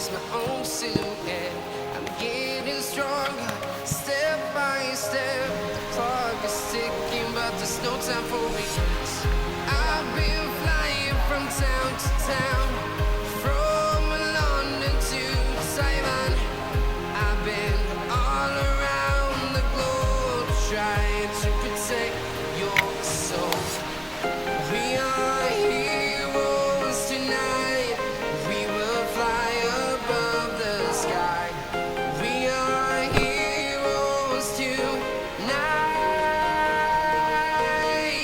sees my own silhouette. I'm getting stronger, step by step. The clock is ticking, but there's no time for regrets. I've been flying from town to town, from London to Taiwan. I've been all around the globe, trying to protect your soul. We are heroes tonight. We will fly above the sky. We are heroes tonight.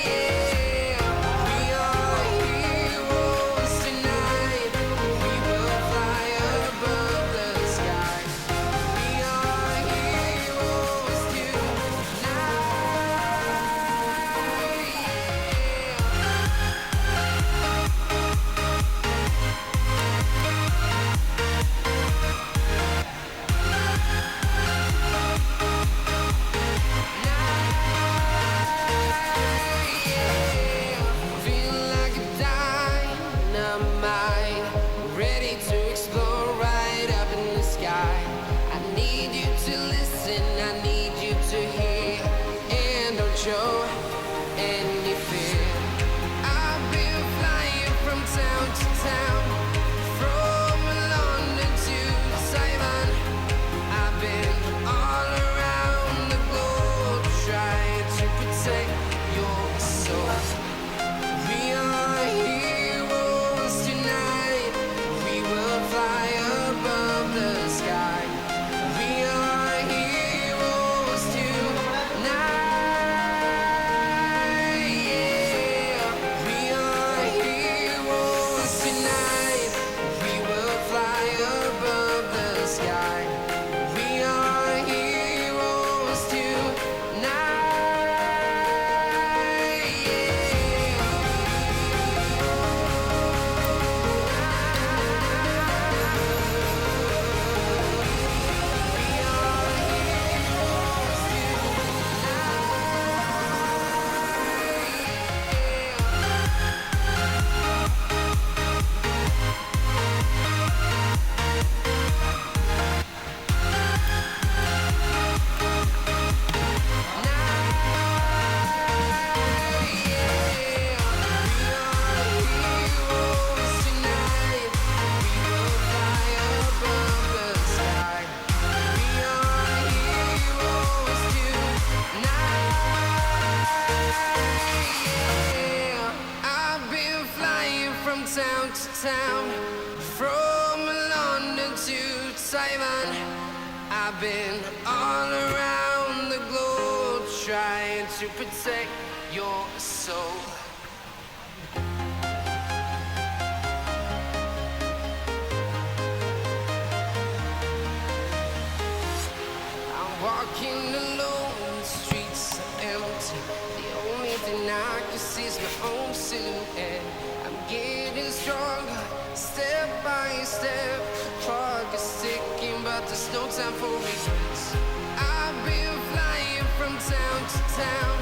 Yeah. We are heroes tonight. We will fly above the sky. We are heroes feel like a dynamite, ready to explore right up in the sky. I need you to listen, I need you to hear, and don't show any fear. I've been flying from town to town, from London to Taiwan. I've been all around the globe, trying to protect your soul. We are heroes tonight. We will fly above the sky. We are heroes tonight. Yeah. We are heroes tonight. We will fly above the sky. We are heroes town to town, from London to Taiwan. I've been all around the globe, trying to protect your soul. I'm walking alone, the streets are empty. The only thing I can see is my own silhouette. I'm getting stronger, step by step. The clock is ticking, but there's no time for regrets. I've been flying from town to town,